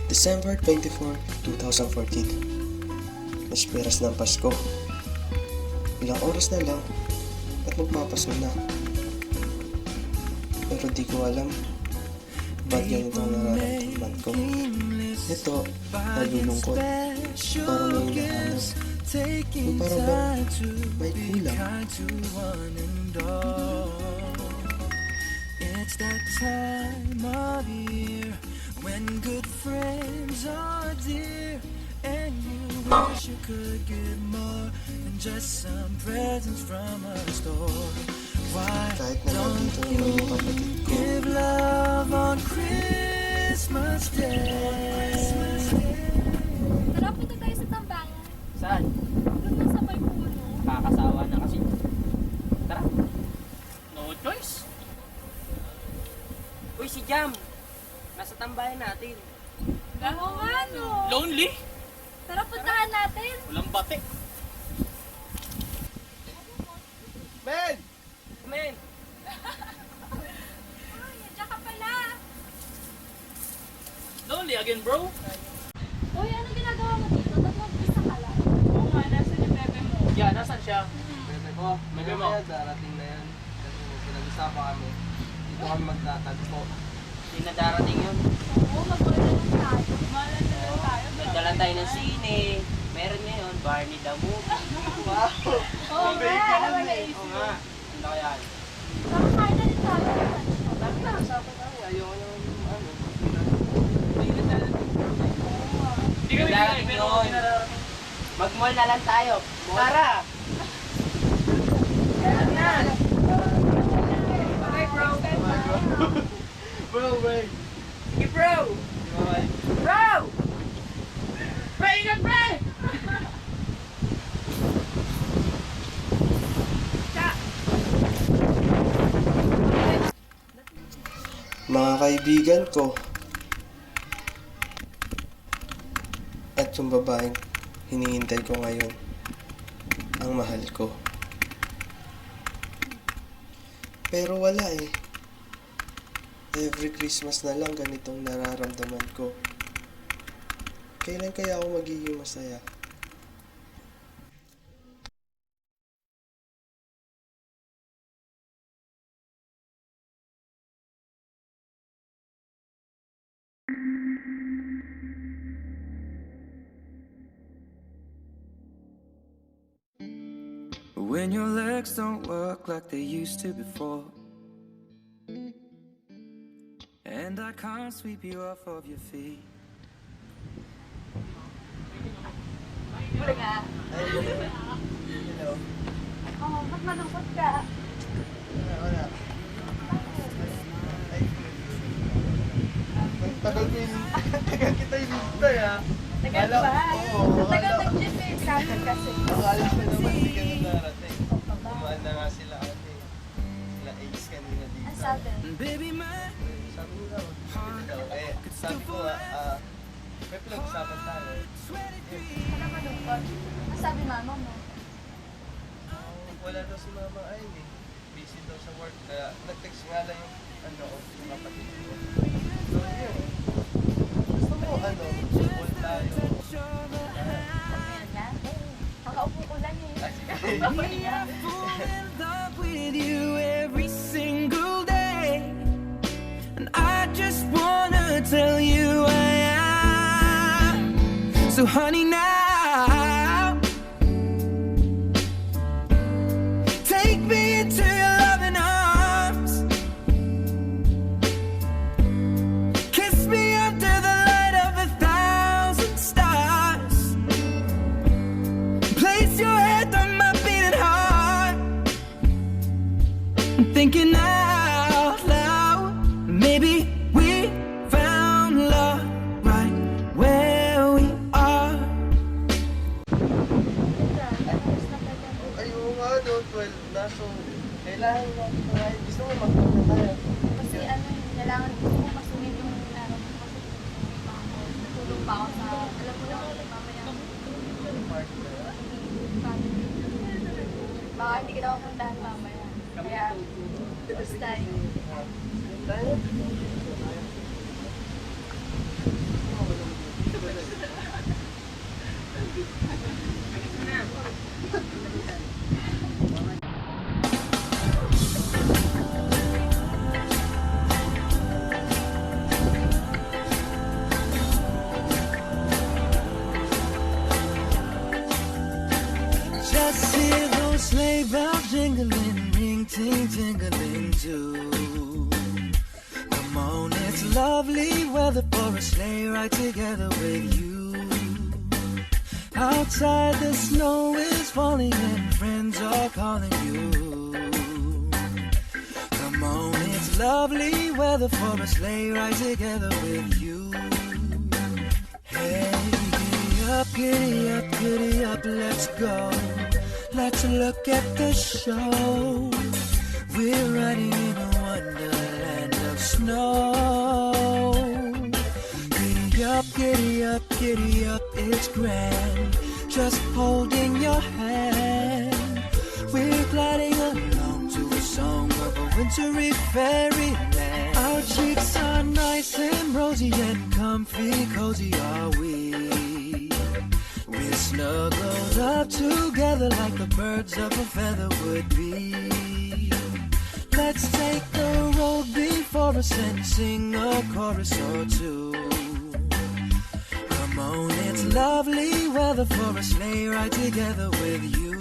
December 24, 2014. Nasperas ng Pasko. Ilang oras na lang at magpapasko na. Pero di ko alam ba't ganito ang nararamdaman ko. Ito, nalulungkot. Parang may hinahanap. Yung parang bang may kulang. It's that time of year when good friends are dear, and you wish you could give more than just some presents from a store. Why Kahit na don't nandito naman yung kapatid ko, give love on Christmas Day? Tara, punta tayo sa tambayan. Saan? Doon lang sa may puno. Kakasawa na kasi. Tara. No choice. Uy, si Jam. Nasa tambayan natin. Oo nga, no. Lonely? Tara, puntahan natin. Walang bate. Men! Men! Ay, nandiyan ka pala. Lonely again, bro? Uy, ano ginagawa mo dito? Ba't mag-isa ka lang? Oo nga, nasan yung bebe mo? Yeah, nasan siya? Bebe ko, Bebe mo? darating na yan. Kasi pinag-usapan kami. Dito kami magtatagpo. Hindi na darating yun. Oo, mag-order lang tayo. Malan na lang tayo. Nagdala tayo ng sine. Meron ngayon, Barney the Movie. Wow! Oo nga, ano na Oo nga. Ano kaya? Tara, kain na rin tayo. Dami na, usapan kami. Ayoko yung ano. Hindi kami darating yun. Mag-mall na lang tayo. Tara! Okay, bro. Bro, wait! Sige, bro! Bye! Bro! Pre, ingat, pre! Mga kaibigan ko, at yung babaeng hinihintay ko ngayon, ang mahal ko. Pero wala eh. Every Christmas na lang ganitong nararamdaman ko. Kailan kaya ako magiging masaya? When your legs don't work like they used to before, and I can't sweep you off of your feet. Hello. Oo, ba't malungkot ka? Wala. Ay. Tagal kita hinintay ha. Tagal Alam- ba? Oo, Tagal akala- nag-jeep eh. Kami kasi. Akala ko naman hindi ka na darating. Kumaan na nga sila ate. Sila Ace kanina dito. Ang sabi. Baby, my Sabi nila, hindi daw. Sabi ko may pinag-usapan tayo. Wala malungkot. Ang sabi mama mo. Wala daw si Mama Ayn eh. Busy daw sa work. Kaya nag-text nga lang yung kapatid ko. So yun. Gusto mo call tayo. Ayan nga. Kakaupo ko lang eh. fall in love with you every single day. So honey, now take me into your loving arms. Kiss me under the light of 1,000 stars. Place your head on my beating heart. I'm thinking out loud, maybe we found love right where we are. Ay, oo nga, no, 12 na. So, kailangan mo kumain. Gusto mo magpunta tayo? Kasi ano, kailangan ko masulit yung araw ko kasi natulog pa ako sa, alam mo naman, mamaya. Park na. Baka hindi kita mapuntahan mamaya. Kaya, tapos tayo. Tayo? Just hear those sleigh bells jingling, ring ting tingling too. Come on, it's lovely weather for a sleigh ride together with you. Outside the snow is falling and friends are calling you. Come on, it's lovely weather for a sleigh ride together with you. Hey, giddy up, let's go. Let's look at the show. We're riding in a wonderland of snow. Giddy up, it's grand. Just holding your hand. We're gliding along to a song of a wintry fairyland. Our cheeks are nice and rosy and comfy, cozy are we. We're snuggled up together like the birds of a feather would be. Let's take the road before us and sing a chorus or two. Come on, it's lovely weather for a sleigh ride together with you.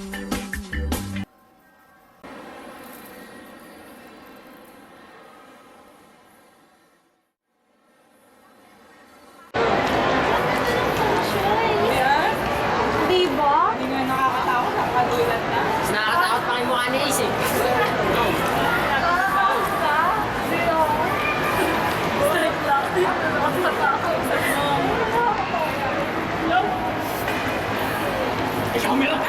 Di ba? Hindi nga nakakatakot, nakadulat na. Nakakatakot pa kayo mukha ni Ace eh. Ikaw meron ka.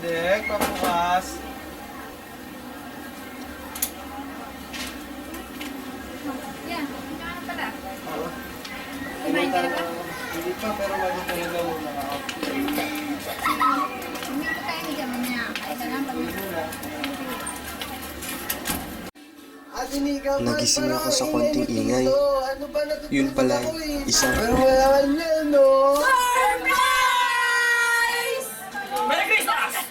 Dek, pabukas. Yan, hindi ka na pala. Oo. Kumain ka na ba? Hindi pa, pero magtutulog muna ako. Hindi ko tayo hindi mamaya. Kaya ka lang pag Nagising ako sa konting ingay. Yun pala, isang Pero wala niya, no? Merry Christmas!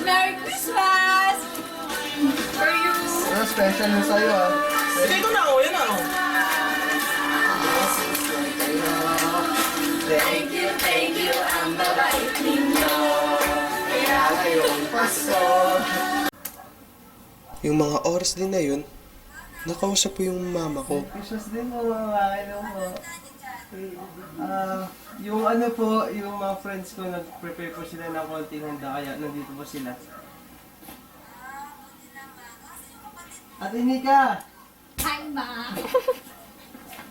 Merry Christmas! For you! Pero special mo sa'yo, ah. Dito na ako, yan na ako. Thank you, ang babait ninyo. Kaya ngayong Pasko. Yung mga oras din na yun, nakausap ko yung mama ko. Precious din po, mga po. Yung ano po, yung mga friends ko, nag-prepare po sila ng konting handa, kaya nandito po sila. Ate Nika! Hi, Ma!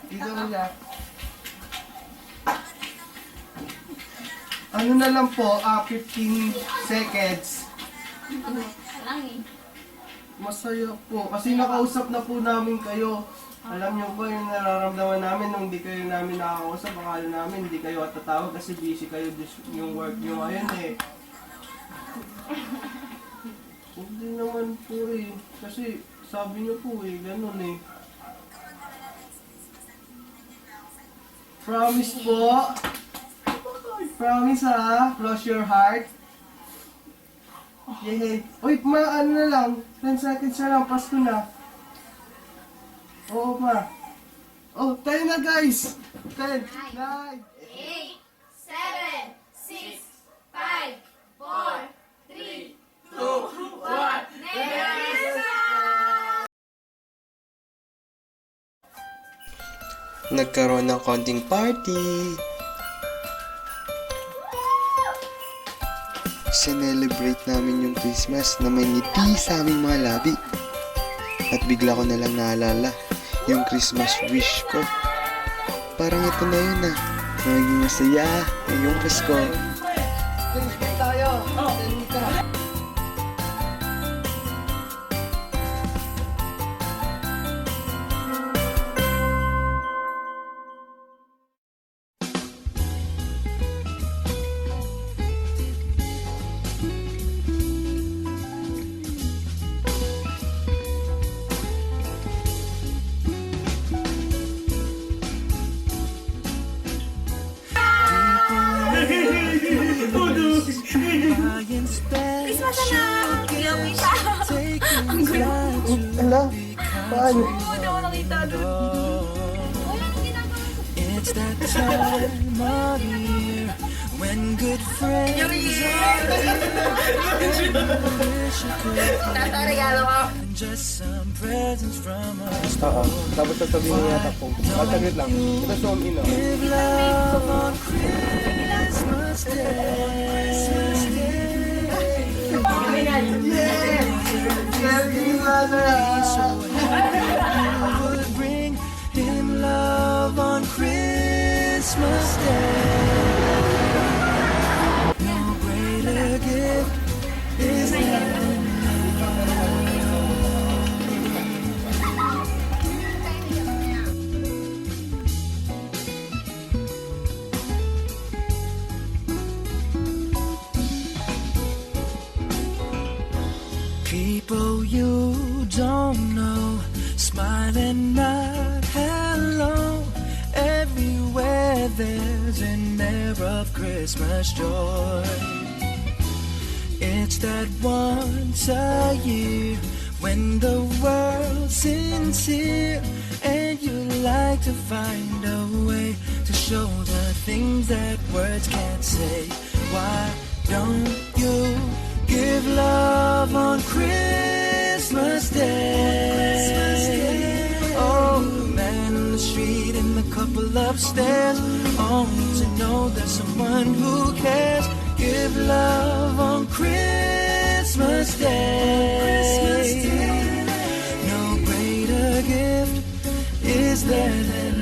Dito mo siya. Ano na lang po, 15 seconds. Lang eh. Masaya po, kasi nakausap na po namin kayo. Alam niyo po yung nararamdaman namin nung hindi kayo namin nakakausap. Akala namin hindi kayo tatawag kasi busy kayo yung work niyo ngayon eh. Hindi naman po eh. Kasi sabi niyo po eh, ganun eh. Promise po. Promise ha. Close your heart. Yay. Uy, ano na lang. 10 seconds na lang. Pasko na. Oo pa. Oh, tayo na guys. 10, 9. 8, 7, 6, 5, 4, 3, 2, 1. Merry Christmas! Nagkaroon ng konting party. Sinelebrate namin yung Christmas na may ngiti sa aming mga labi. At bigla ko na lang naalala yung Christmas wish ko. Parang ito na yun ah. Maging masaya ngayong Pasko. Tayo. Christmas na! Yummy siya! Ang gulo! Ala, paano? Hindi ako nakita doon. Wala nang ginagawa ko. It's that time of year when good friends are Tataregalo ko. and just some presents from us. Oo. Tapos sasabihin niya yata po. Magtaglit lang. Ito zoom in oh. Give love on Christmas Day. You would bring him love on Christmas Day. No greater gift is there. People you don't know, smile and nod hello. Everywhere there's an air of Christmas joy. It's that once a year when the world's sincere, and you like to find a way to show the things that words can't say. Why don't you give love on Christmas Day? Oh, the man in the street and the couple upstairs all need to know there's someone who cares. Give love on Christmas Day. No greater gift is there than